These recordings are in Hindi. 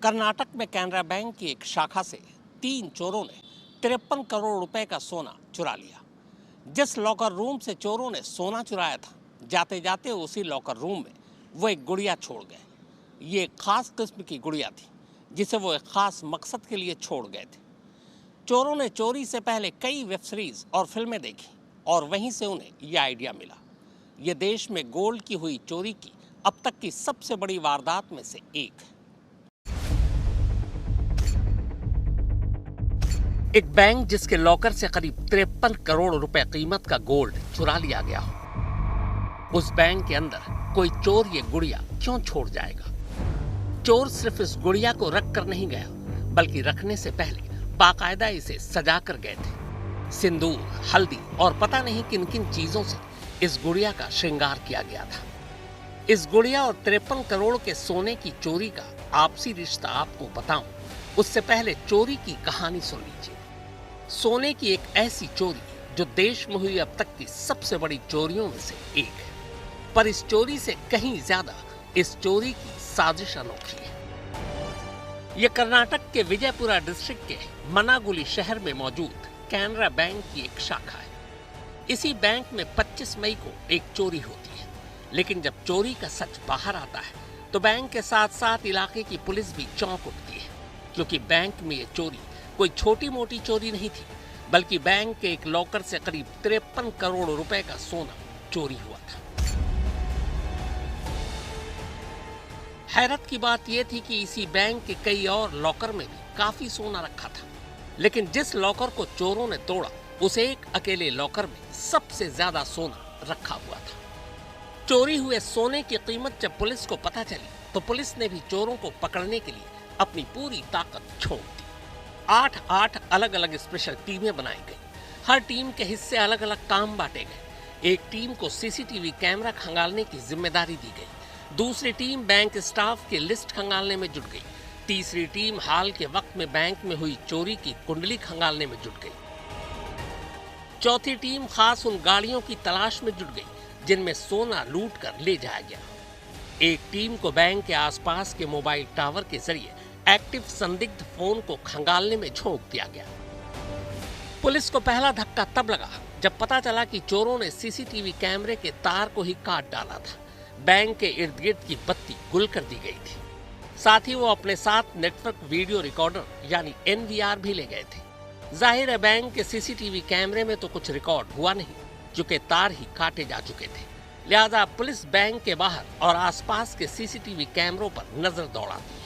कर्नाटक में कैनरा बैंक की एक शाखा से 3 चोरों ने 53 करोड़ रुपए का सोना चुरा लिया। जिस लॉकर रूम से चोरों ने सोना चुराया था, जाते जाते उसी लॉकर रूम में वो एक गुड़िया छोड़ गए। ये एक खास किस्म की गुड़िया थी जिसे वो एक खास मकसद के लिए छोड़ गए थे। चोरों ने चोरी से पहले कई वेब सीरीज और फिल्में देखी और वहीं से उन्हें यह आइडिया मिला। ये देश में गोल्ड की हुई चोरी की अब तक की सबसे बड़ी वारदात में से एक है। एक बैंक जिसके लॉकर से करीब 53 करोड़ रुपए कीमत का गोल्ड चुरा लिया गया हो, उस बैंक के अंदर कोई चोर ये गुड़िया क्यों छोड़ जाएगा? चोर सिर्फ इस गुड़िया को रख कर नहीं गया, बल्कि रखने से पहले बाकायदा इसे सजा कर गए थे। सिंदूर, हल्दी और पता नहीं किन किन चीजों से इस गुड़िया का श्रृंगार किया गया था। इस गुड़िया और 53 करोड़ के सोने की चोरी का आपसी रिश्ता आपको बताऊं, उससे पहले चोरी की कहानी सुन लीजिए। सोने की एक ऐसी चोरी जो देश में हुई अब तक की सबसे बड़ी चोरियों में से एक है, पर इस चोरी से कहीं ज्यादा इस चोरी की साजिश अनोखी है। यह कर्नाटक के विजयपुरा डिस्ट्रिक्ट के मनागुली शहर में मौजूद कैनरा बैंक की एक शाखा है। इसी बैंक में 25 मई को एक चोरी होती है, लेकिन जब चोरी का सच बाहर आता है तो बैंक के साथ साथ इलाके की पुलिस भी चौंक उठती है, क्योंकि बैंक में यह चोरी कोई छोटी मोटी चोरी नहीं थी, बल्कि बैंक के एक लॉकर से करीब 53 करोड़ रुपए का सोना चोरी हुआ था। हैरत की बात यह थी कि इसी बैंक के कई और लॉकर में भी काफी सोना रखा था, लेकिन जिस लॉकर को चोरों ने तोड़ा, उस एक अकेले लॉकर में सबसे ज्यादा सोना रखा हुआ था। चोरी हुए सोने की कीमत जब पुलिस को पता चली, तो पुलिस ने भी चोरों को पकड़ने के लिए अपनी पूरी ताकत झोंक दी। 8 अलग अलग स्पेशल टीमें बनाई गई। हर टीम के हिस्से अलग अलग काम बांटे गए। एक टीम को सीसीटीवी कैमरा खंगालने की जिम्मेदारी दी गई। दूसरी टीम बैंक स्टाफ की लिस्ट खंगालने में जुट गई। तीसरी टीम हाल के वक्त में बैंक में हुई चोरी की कुंडली खंगालने में जुट गई। चौथी टीम खास उन गाड़ियों की तलाश में जुट गई जिनमें सोना लूट कर ले जाया गया। एक टीम को बैंक के आसपास के मोबाइल टावर के जरिए एक्टिव संदिग्ध फोन को खंगालने में झोंक दिया गया। पुलिस को पहला धक्का तब लगा जब पता चला कि चोरों ने सीसीटीवी कैमरे के तार को ही काट डाला था। बैंक के इर्द गिर्द की बत्ती गुल कर दी गई थी। साथ ही वो अपने साथ नेटवर्क वीडियो रिकॉर्डर यानी NVR भी ले गए थे। जाहिर है बैंक के सीसीटीवी कैमरे में तो कुछ रिकॉर्ड हुआ नहीं, क्योंकि तार ही काटे जा चुके थे। लिहाजा पुलिस बैंक के बाहर और आसपास के सीसीटीवी कैमरों पर नजर दौड़ाती है।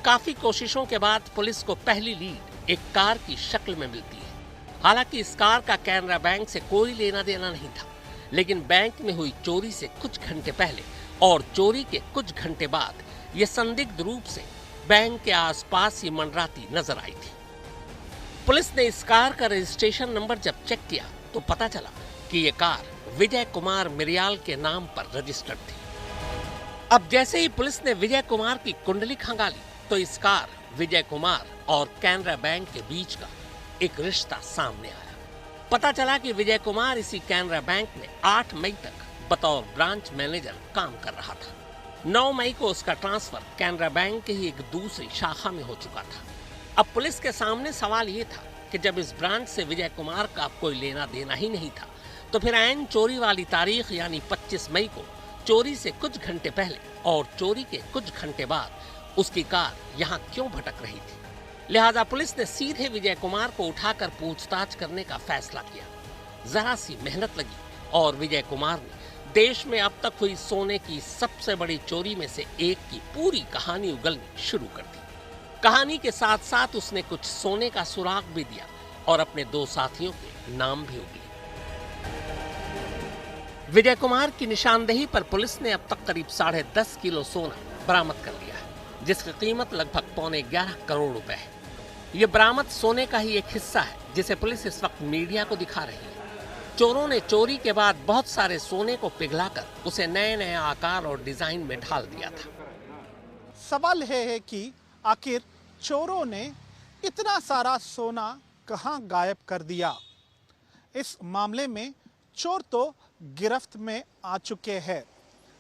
काफी कोशिशों के बाद पुलिस को पहली लीड एक कार की शक्ल में मिलती है। हालांकि इस कार का कैनरा बैंक से कोई लेना देना नहीं था, लेकिन बैंक में हुई चोरी से कुछ घंटे पहले और चोरी के कुछ घंटे बाद यह संदिग्ध रूप से बैंक के आसपास ही मंडराती नजर आई थी। पुलिस ने इस कार का रजिस्ट्रेशन नंबर जब चेक किया तो पता चला कि यह कार विजय कुमार मिरियाल के नाम पर रजिस्टर्ड थी। अब जैसे ही पुलिस ने विजय कुमार की कुंडली खंगाली, तो इस कार, विजय कुमार और कैनरा बैंक के बीच का एक रिश्ता सामने आया। पता चला कि विजय कुमार इसी कैनरा बैंक में 8 मई तक बतौर ब्रांच मैनेजर काम कर रहा था। 9 मई को उसका ट्रांसफर कैनरा बैंक के ही एक दूसरी शाखा में हो चुका था। अब पुलिस के सामने सवाल ये था कि जब इस ब्रांच से विजय कुमार का अब कोई लेना देना ही नहीं था, तो फिर ऐन चोरी वाली तारीख यानी 25 मई को चोरी से कुछ घंटे पहले और चोरी के कुछ घंटे बाद उसकी कार यहाँ क्यों भटक रही थी? लिहाजा पुलिस ने सीधे विजय कुमार को उठाकर पूछताछ करने का फैसला किया। जरा सी मेहनत लगी और विजय कुमार ने देश में अब तक हुई सोने की सबसे बड़ी चोरी में से एक की पूरी कहानी उगलनी शुरू कर दी। कहानी के साथ साथ उसने कुछ सोने का सुराग भी दिया और अपने 2 साथियों के नाम भी उगले। विजय कुमार की निशानदेही पर पुलिस ने अब तक करीब 10.5 किलो सोना बरामद कर लिया है, जिसकी कीमत लगभग 11.25 करोड़ रुपए है। यह बरामद सोने का ही एक हिस्सा है जिसे पुलिस इस वक्त मीडिया को दिखा रही है। चोरों ने चोरी के बाद बहुत सारे सोने को पिघलाकर उसे नए नए आकार और डिजाइन में ढाल दिया था। सवाल है कि आखिर चोरों ने इतना सारा सोना कहां गायब कर दिया। इस मामले में चोर तो गिरफ्त में आ चुके हैं,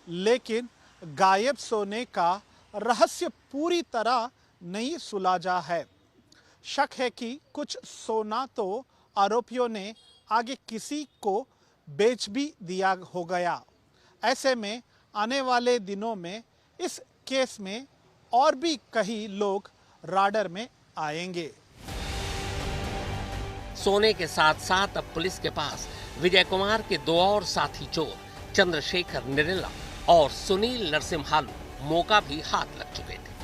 लेकिन गायब सोने का रहस्य पूरी तरह नहीं सुलझा है। शक है कि कुछ सोना तो आरोपियों ने आगे किसी को बेच भी दिया हो गया। ऐसे में आने वाले दिनों में इस केस में और भी कई लोग राडर में आएंगे। सोने के साथ साथ अब पुलिस के पास विजय कुमार के दो और साथी चोर चंद्रशेखर निरला और सुनील नरसिम्हालू मौका भी हाथ लग चुके थे।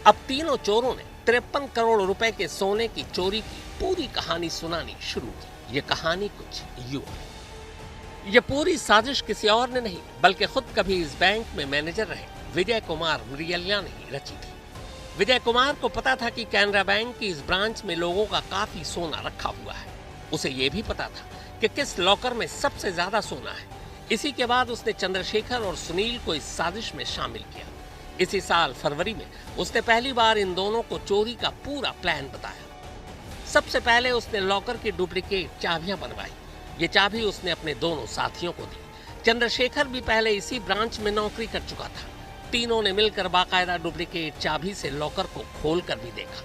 अब तीनों चोरों ने 53 करोड़ रुपए के सोने की चोरी की पूरी कहानी सुनानी शुरू की। ये कहानी कुछ यूं है। ये पूरी साजिश किसी और ने नहीं बल्कि खुद कभी इस बैंक में मैनेजर रहे विजय कुमार मृगलिया ने ही रची थी। विजय कुमार को पता था कि कैनरा बैंक की इस ब्रांच में लोगों का काफी सोना रखा हुआ है। उसे यह भी पता था कि किस लॉकर में सबसे ज्यादा सोना है। इसी के बाद उसने चंद्रशेखर और सुनील को इस साजिश में शामिल किया। इसी साल फरवरी में उसने पहली बार इन दोनों को चोरी का पूरा प्लान बताया। सबसे पहले उसने लॉकर की डुप्लीकेट चाबियां बनवाई। ये चाबी उसने अपने दोनों साथियों को दी। चंद्रशेखर भी पहले इसी ब्रांच में नौकरी कर चुका था। तीनों ने मिलकर बाकायदा डुप्लीकेट चाबी से लॉकर को खोल कर भी देखा।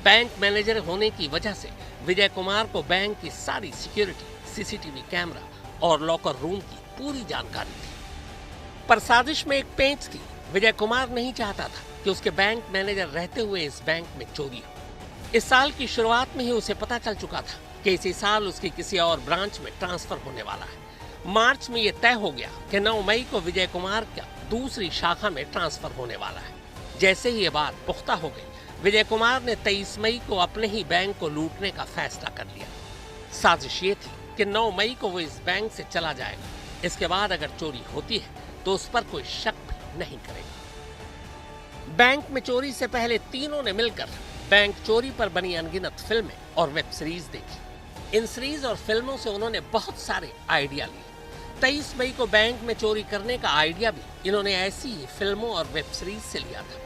बैंक मैनेजर होने की वजह से विजय कुमार को बैंक की सारी सिक्योरिटी, सीसीटीवी कैमरा और लॉकर रूम की पूरी जानकारी थी। पर साजिश में एक पेंच थी। विजय कुमार नहीं चाहता था कि उसके बैंक मैनेजर रहते हुए इस बैंक में चोरी हो। इस साल की शुरुआत में ही उसे पता चल चुका था कि इसी साल उसकी किसी और ब्रांच में ट्रांसफर होने वाला है। मार्च में यह तय हो गया कि 9 मई को विजय कुमार का दूसरी शाखा में ट्रांसफर होने वाला है। जैसे ही ये बात पुख्ता हो गई, विजय कुमार ने 23 मई को अपने ही बैंक को लूटने का फैसला कर लिया। साजिश ये थी कि 9 मई को वो इस बैंक से चला जाएगा। इसके बाद अगर चोरी होती है तो उस पर कोई शक भी नहीं करेगा। बैंक में चोरी से पहले तीनों ने मिलकर बैंक चोरी पर बनी अनगिनत फिल्में और वेब सीरीज देखी। इन सीरीज और फिल्मों से उन्होंने बहुत सारे आइडिया लिए। 23 मई को बैंक में चोरी करने का आइडिया भी इन्होंने ऐसी ही फिल्मों और वेब सीरीज से लिया था।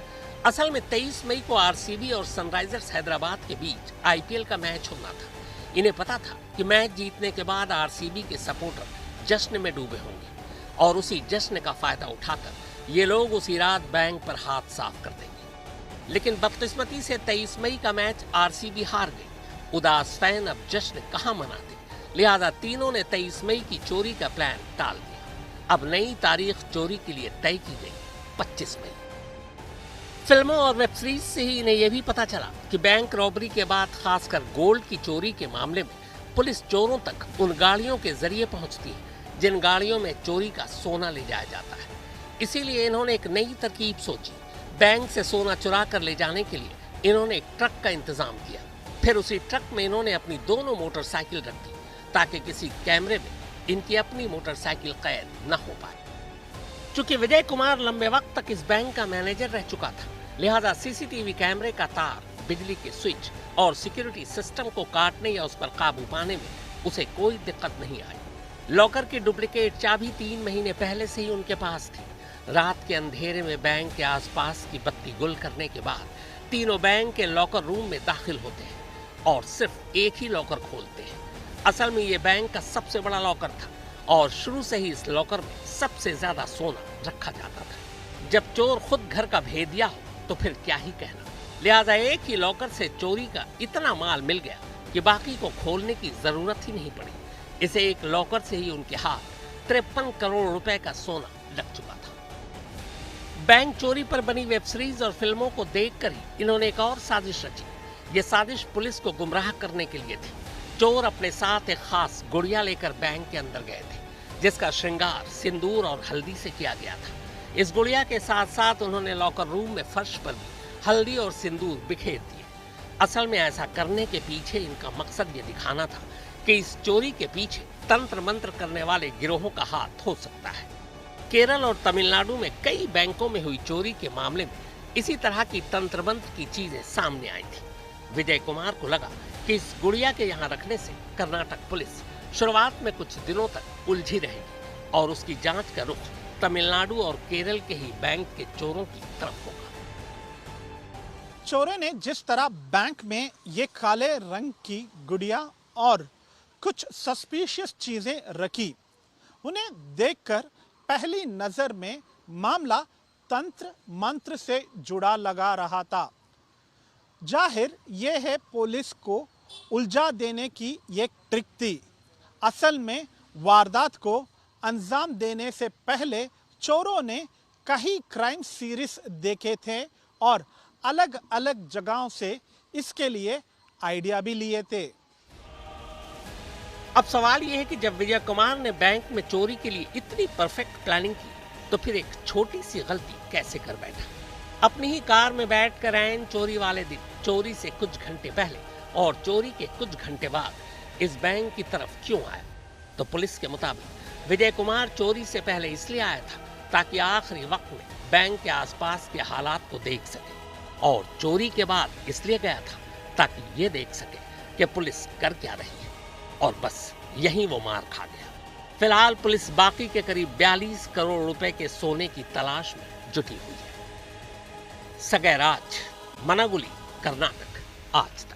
असल में 23 मई को आरसीबी और सनराइजर्स हैदराबाद के बीच आईपीएल का मैच होना था। इन्हें पता था कि मैच जीतने के बाद आरसीबी के सपोर्टर जश्न में डूबे होंगे और उसी जश्न का फायदा उठाकर ये लोग उसी रात बैंक पर हाथ साफ कर देंगे। लेकिन बदकिस्मती से 23 मई का मैच आरसीबी हार गई। उदास फैन अब जश्न कहां मनाते, लिहाजा तीनों ने 23 मई की चोरी का प्लान टाल दिया। अब नई तारीख चोरी के लिए तय की गई, 25 मई। फिल्मों और वेब सीरीज से ही इन्हें यह भी पता चला कि बैंक रॉबरी के बाद खासकर गोल्ड की चोरी के मामले में पुलिस चोरों तक उन गाड़ियों के जरिए पहुंचती है जिन गाड़ियों में चोरी का सोना ले जाया जाता है। इसीलिए इन्होंने एक नई तरकीब सोची। बैंक से सोना चुरा कर ले जाने के लिए इन्होंने एक ट्रक का इंतजाम किया। फिर उसी ट्रक में इन्होंने अपनी दोनों मोटरसाइकिल रख दी ताकि किसी कैमरे में इनकी अपनी मोटरसाइकिल कैद न हो पाए। चूंकि विजय कुमार लंबे वक्त तक इस बैंक का मैनेजर रह चुका था, लिहाजा सीसीटीवी कैमरे का तार, बिजली के स्विच और सिक्योरिटी सिस्टम को काटने या उस पर काबू पाने में उसे कोई दिक्कत नहीं आई। लॉकर की डुप्लीकेट चाबी 3 महीने पहले से ही उनके पास थी। रात के अंधेरे में बैंक के आसपास की बत्ती गुल करने के बाद तीनों बैंक के लॉकर रूम में दाखिल होते हैं और सिर्फ एक ही लॉकर खोलते हैं। असल में ये बैंक का सबसे बड़ा लॉकर था और शुरू से ही इस लॉकर में सबसे ज्यादा सोना रखा जाता था। जब चोर खुद घर का भेदिया हो तो फिर क्या ही कहना। लिहाजा एक ही लॉकर से चोरी का इतना माल मिल गया कि बाकी को खोलने की जरूरत ही नहीं पड़ी। इसे एक लॉकर से ही उनके हाथ 53 करोड़ रुपए का सोना लग चुका था। बैंक चोरी पर बनी वेब सीरीज और फिल्मों को देखकर ही इन्होंने एक और साजिश रची। ये साजिश पुलिस को गुमराह करने के लिए थी। चोर अपने साथ एक खास गुड़िया लेकर बैंक के अंदर गए थे जिसका श्रृंगार सिंदूर और हल्दी से किया गया था। इस गुड़िया के साथ साथ उन्होंने लॉकर रूम में फर्श पर भी हल्दी और सिंदूर बिखेर दिए। असल में ऐसा करने के पीछे इनका मकसद ये दिखाना था कि इस चोरी के पीछे तंत्र मंत्र करने वाले गिरोहों का हाथ हो सकता है। केरल और तमिलनाडु में कई बैंकों में हुई चोरी के मामले में इसी तरह की तंत्र मंत्र की चीजें सामने आई थी। विजय कुमार को लगा कि इस गुड़िया के यहाँ रखने से कर्नाटक पुलिस शुरुआत में कुछ दिनों तक उलझी रहेगी और उसकी जांच का रुख तमिलनाडु और केरल के ही बैंक के चोरों की तरफ होगा। चोरों ने जिस तरह बैंक में ये काले रंग की गुड़िया और कुछ सस्पिशियस चीजें रखी, उन्हें देखकर पहली नजर में मामला तंत्र मंत्र से जुड़ा लगा रहा था। जाहिर ये है पुलिस को उलझा देने की एक ट्रिक थी। असल में वारदात को अंजाम देने से पहले चोरों ने कई क्राइम सीरीज देखे थे और अलग अलग जगहों से इसके लिए आइडिया भी लिए थे। अब सवाल यह है कि जब विजय कुमार ने बैंक में चोरी के लिए इतनी परफेक्ट प्लानिंग की, तो फिर एक छोटी सी गलती कैसे कर बैठा? अपनी ही कार में बैठकर ऐन चोरी वाले दिन, चोरी से कुछ घंटे पहले और चोरी के कुछ घंटे बाद इस बैंक की तरफ क्यों आया? तो पुलिस के मुताबिक विजय कुमार चोरी से पहले इसलिए आया था ताकि आखिरी वक्त में बैंक के आसपास के हालात को देख सके, और चोरी के बाद इसलिए गया था ताकि ये देख सके कि पुलिस कर क्या रही है, और बस यहीं वो मार खा गया। फिलहाल पुलिस बाकी के करीब 42 करोड़ रुपए के सोने की तलाश में जुटी हुई है। सगैराज, मनागुली, कर्नाटक, आज तक।